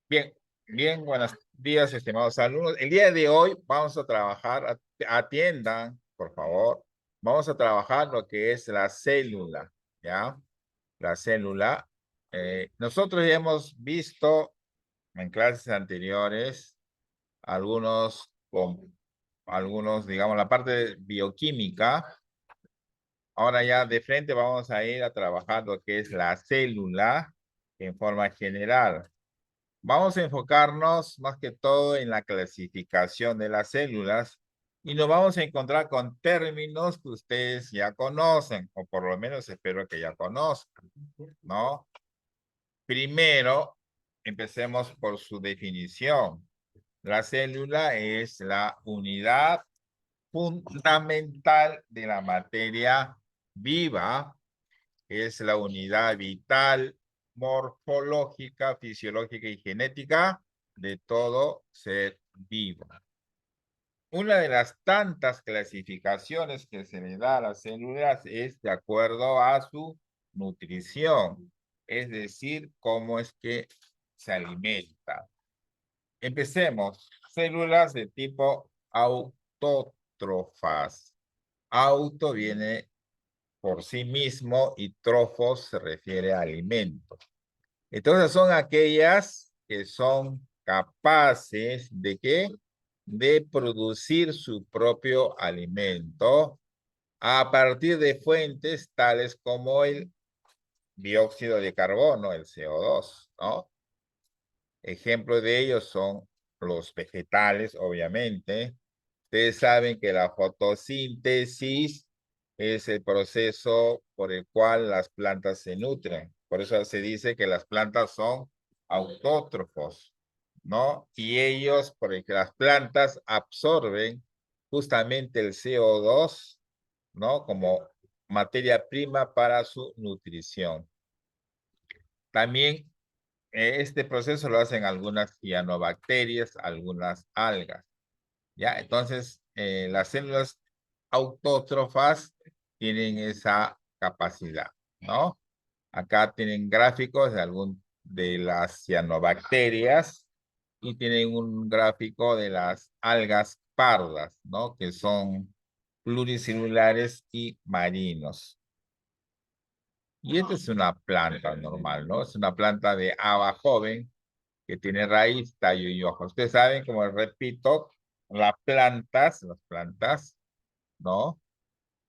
Bien, bien, buenos días, estimados alumnos. El día de hoy vamos a trabajar, atiendan, por favor, vamos a trabajar lo que es la célula, ¿ya? La célula. Nosotros ya hemos visto en clases anteriores algunos, digamos, la parte de bioquímica. Ahora ya de frente vamos a ir a trabajar lo que es la célula en forma general. Vamos a enfocarnos más que todo en la clasificación de las células y nos vamos a encontrar con términos que ustedes ya conocen, o por lo menos espero que ya conozcan, ¿no? Primero, empecemos por su definición. La célula es la unidad fundamental de la materia viva, es la unidad vital, morfológica, fisiológica y genética de todo ser vivo. Una de las tantas clasificaciones que se le da a las células es de acuerdo a su nutrición, es decir, cómo es que se alimenta. Empecemos. Células de tipo autótrofas. Auto viene por sí mismo y trofos se refiere a alimento. Entonces son aquellas que son capaces de ¿qué? De producir su propio alimento a partir de fuentes tales como el dióxido de carbono, el CO2, ¿no? Ejemplos de ellos son los vegetales, obviamente. Ustedes saben que la fotosíntesis es el proceso por el cual las plantas se nutren. Por eso se dice que las plantas son autótrofos, ¿no? Y ellos, porque las plantas absorben justamente el CO2, ¿no? Como materia prima para su nutrición. También este proceso lo hacen algunas cianobacterias, algunas algas. ¿Ya? Entonces, las células autótrofas tienen esa capacidad, ¿no? Acá tienen gráficos de las cianobacterias y tienen un gráfico de las algas pardas, ¿no? Que son pluricelulares y marinos. Y esta es una planta normal, ¿no? Es una planta de haba joven que tiene raíz, tallo y hoja. Ustedes saben, como repito, las plantas, ¿no?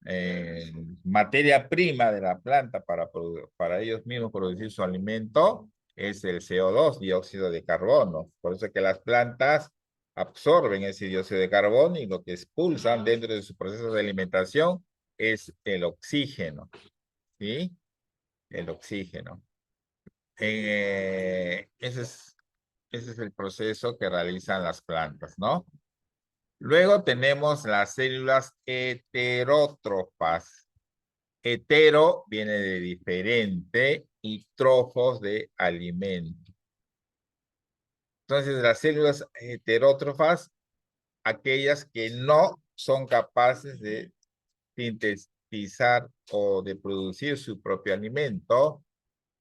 Eh, Materia prima de la planta para ellos mismos producir su alimento es el CO2, dióxido de carbono. Por eso es que las plantas absorben ese dióxido de carbono y lo que expulsan dentro de su proceso de alimentación es el oxígeno, ¿sí? El oxígeno. Ese es el proceso que realizan las plantas, ¿no? Luego tenemos las células heterótrofas. Hetero viene de diferente y trofos de alimento. Entonces, las células heterótrofas, aquellas que no son capaces de sintetizar o de producir su propio alimento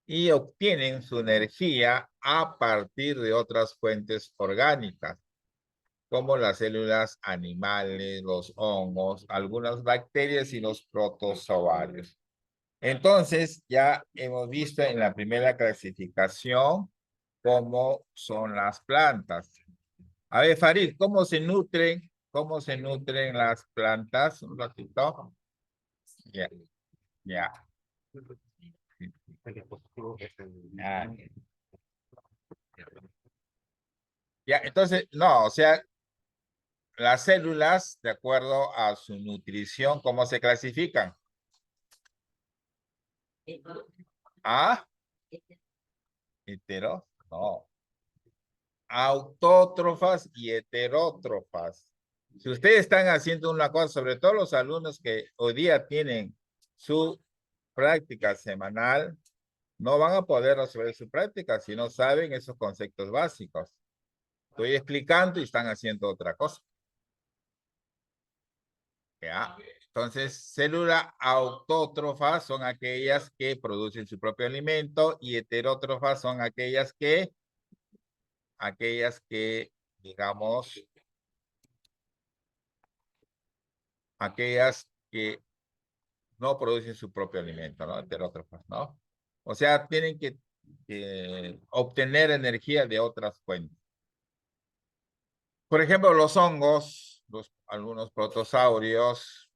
y obtienen su energía a partir de otras fuentes orgánicas, como las células animales, los hongos, algunas bacterias y los protozoarios. Entonces, ya hemos visto en la primera clasificación cómo son las plantas. A ver, Farid, ¿cómo se nutren? ¿Cómo se nutren las plantas? Un ratito. Ya, ya. Ah, ya, entonces, no, o sea, las células, de acuerdo a su nutrición, ¿cómo se clasifican? ¿Ah? ¿Hetero? No. Autótrofas y heterótrofas. Si ustedes están haciendo una cosa, sobre todo los alumnos que hoy día tienen su práctica semanal, no van a poder resolver su práctica si no saben esos conceptos básicos. Estoy explicando y están haciendo otra cosa. ¿Ya? Entonces, células autótrofas son aquellas que producen su propio alimento y heterótrofas son aquellas que aquellas que, digamos, aquellas que no producen su propio alimento, ¿no? Heterótrofas, ¿no? O sea, tienen que obtener energía de otras fuentes. Por ejemplo, los hongos, algunos protozoarios,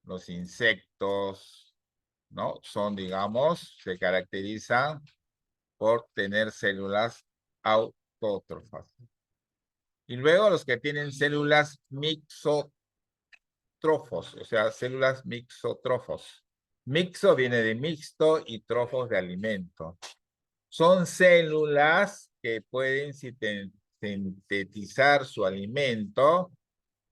los insectos, ¿no? Son, digamos, se caracterizan por tener células autótrofas. Y luego los que tienen células mixotrofos, o sea, células mixotrofos. Mixo viene de mixto y trofos de alimento. Son células que pueden sintetizar su alimento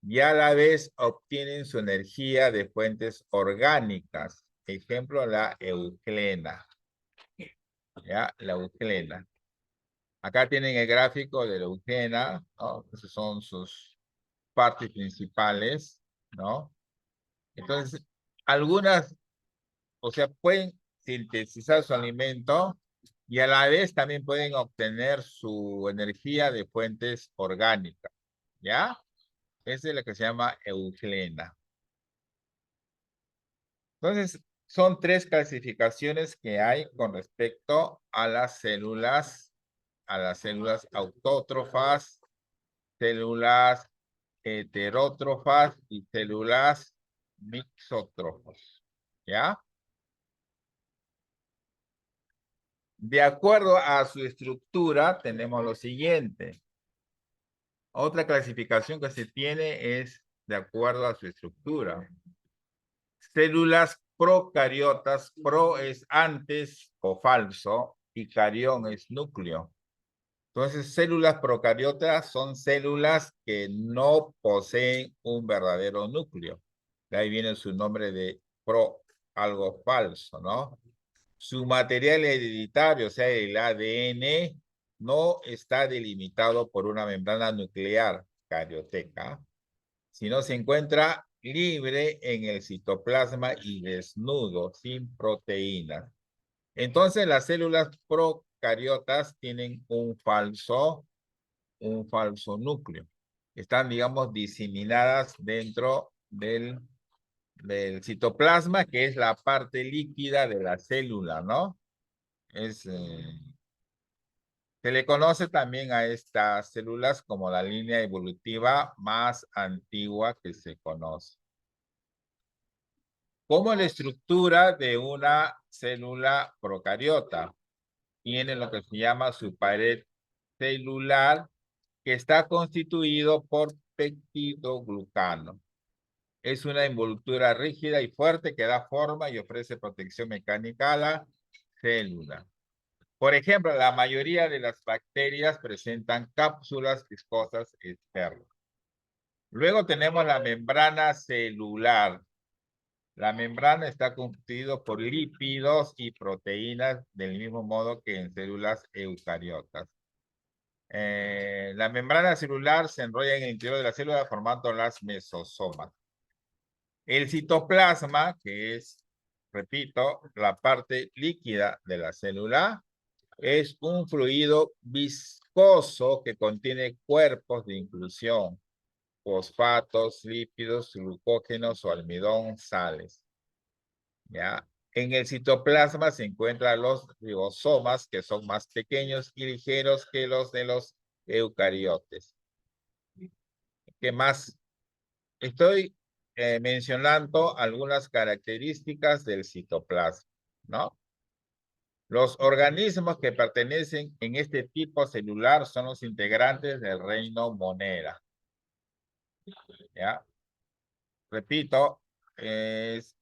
y a la vez obtienen su energía de fuentes orgánicas. Ejemplo, la euclena. ¿Ya? La euclena. Acá tienen el gráfico de la euclena, ¿no? Esas son sus partes principales, ¿no? Entonces, algunas, o sea, pueden sintetizar su alimento y a la vez también pueden obtener su energía de fuentes orgánicas, ¿ya? Esa es la que se llama euclena. Entonces, son tres clasificaciones que hay con respecto a las células autótrofas, células heterótrofas y células mixótrofas, ¿ya? De acuerdo a su estructura, tenemos lo siguiente. Otra clasificación que se tiene es de acuerdo a su estructura. Células procariotas, pro es antes o falso, y carión es núcleo. Entonces, células procariotas son células que no poseen un verdadero núcleo. De ahí viene su nombre de pro, algo falso, ¿no? Su material hereditario, o sea, el ADN, no está delimitado por una membrana nuclear carioteca, sino se encuentra libre en el citoplasma y desnudo, sin proteínas. Entonces, las células procariotas tienen un falso núcleo. Están, digamos, diseminadas dentro del citoplasma, que es la parte líquida de la célula, ¿no? Se le conoce también a estas células como la línea evolutiva más antigua que se conoce. Como la estructura de una célula procariota tiene lo que se llama su pared celular, que está constituido por peptidoglucano. Es una envoltura rígida y fuerte que da forma y ofrece protección mecánica a la célula. Por ejemplo, la mayoría de las bacterias presentan cápsulas viscosas externas. Luego tenemos la membrana celular. La membrana está constituida por lípidos y proteínas del mismo modo que en células eucariotas. La membrana celular se enrolla en el interior de la célula formando las mesosomas. El citoplasma, que es, repito, la parte líquida de la célula, es un fluido viscoso que contiene cuerpos de inclusión, fosfatos, lípidos, glucógenos o almidón, sales. ¿Ya? En el citoplasma se encuentran los ribosomas, que son más pequeños y ligeros que los de los eucariotes. ¿Qué más? Estoy mencionando algunas características del citoplasma, ¿no? Los organismos que pertenecen en este tipo celular son los integrantes del reino Monera. ¿Ya? Repito,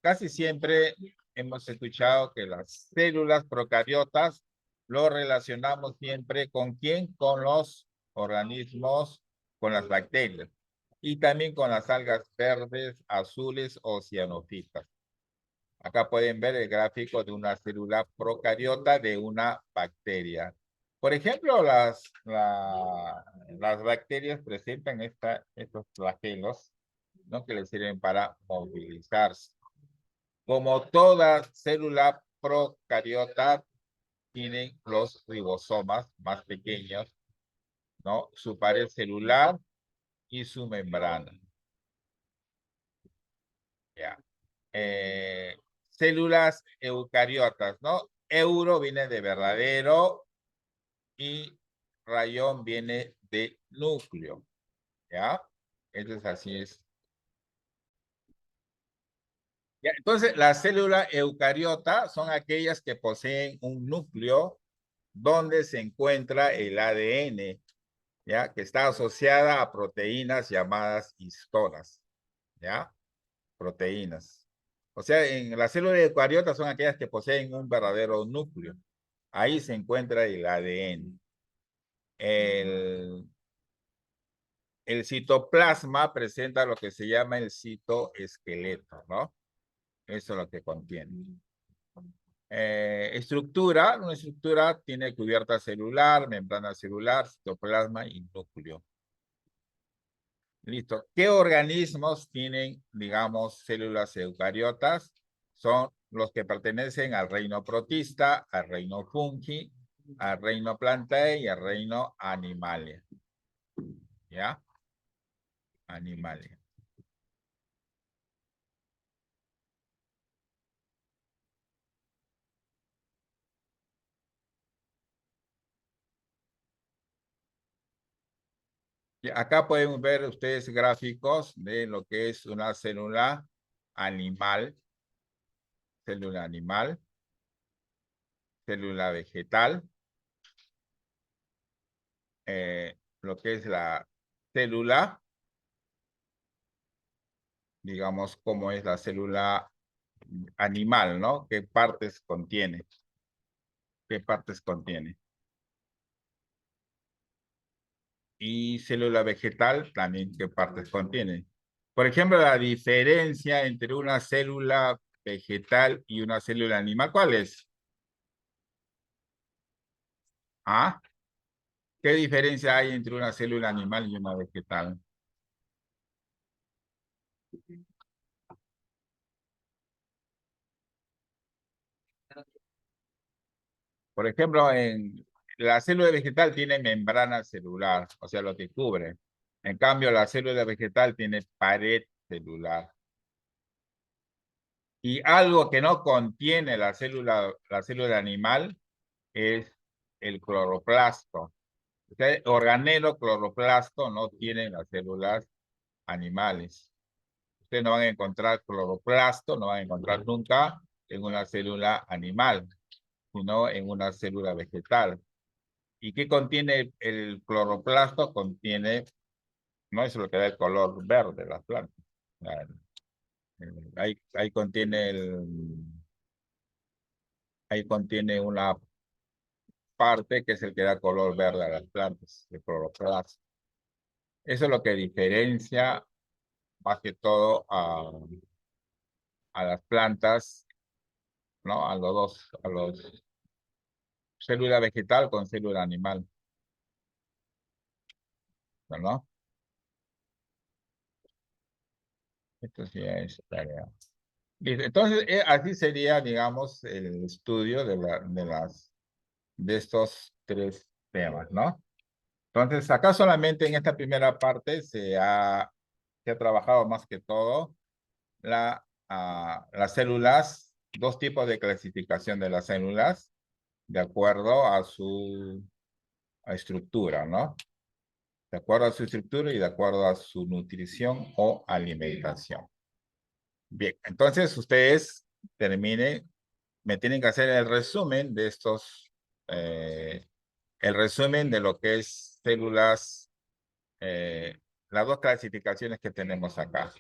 casi siempre hemos escuchado que las células procariotas lo relacionamos siempre ¿con quién? Con los organismos, con las bacterias y también con las algas verdes, azules o cianófitas. Acá pueden ver el gráfico de una célula procariota de una bacteria. Por ejemplo, las bacterias presentan estos flagelos, ¿no? Que les sirven para movilizarse. Como toda célula procariota, tienen los ribosomas más pequeños, ¿no? Su pared celular y su membrana. Ya. Células eucariotas, ¿no? Euro viene de verdadero y rayón viene de núcleo, ¿ya? Entonces así es. Ya, entonces, las células eucariota son aquellas que poseen un núcleo donde se encuentra el ADN, ¿ya? Que está asociada a proteínas llamadas histonas, ¿ya? Proteínas. O sea, en las células eucariotas son aquellas que poseen un verdadero núcleo. Ahí se encuentra el ADN. El, el citoplasma presenta lo que se llama el citoesqueleto, ¿no? Eso es lo que contiene. Estructura, una estructura tiene cubierta celular, membrana celular, citoplasma y núcleo. Listo. ¿Qué organismos tienen, digamos, células eucariotas? Son los que pertenecen al reino protista, al reino fungi, al reino plantae y al reino animalia. ¿Ya? Animalia. Y acá pueden ver ustedes gráficos de lo que es una animal, célula animal, célula vegetal, lo que es la célula, digamos, cómo es la célula animal, ¿no? ¿Qué partes contiene? ¿Qué partes contiene? Y célula vegetal también, ¿qué partes contiene? Por ejemplo, la diferencia entre una célula vegetal y una célula animal, ¿cuál es? ¿Ah? ¿Qué diferencia hay entre una célula animal y una vegetal? Por ejemplo, en la célula vegetal tiene membrana celular, o sea, lo que cubre. En cambio, la célula vegetal tiene pared celular. Y algo que no contiene la célula animal es el cloroplasto. Usted, organelo, cloroplasto no tienen las células animales. Ustedes no van a encontrar cloroplasto, no van a encontrar nunca en una célula animal, sino en una célula vegetal. ¿Y qué contiene el cloroplasto? Contiene, no es lo que da el color verde de las plantas. Ahí contiene ahí contiene una parte que es el que da color verde a las plantas, el cloroplasto. Eso es lo que diferencia más que todo a las plantas, ¿no? A los célula vegetal con célula animal, ¿no? Esto sí es tarea. Listo. Entonces, así sería, digamos, el estudio de estos tres temas, ¿no? Entonces, acá solamente en esta primera parte se ha trabajado más que todo las células, dos tipos de clasificación de las células, de acuerdo a su estructura, ¿no? De acuerdo a su estructura y de acuerdo a su nutrición o alimentación. Bien, entonces ustedes terminen, me tienen que hacer el resumen de el resumen de lo que es células, las dos clasificaciones que tenemos acá.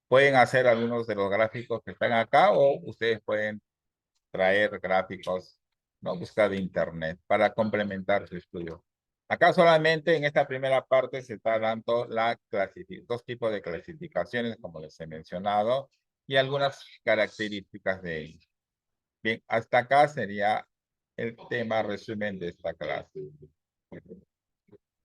Pueden hacer algunos de los gráficos que están acá o ustedes pueden traer gráficos, ¿no? Buscar de internet para complementar su estudio. Acá solamente en esta primera parte se está dando dos tipos de clasificaciones, como les he mencionado, y algunas características de ellos. Bien, hasta acá sería el tema resumen de esta clase.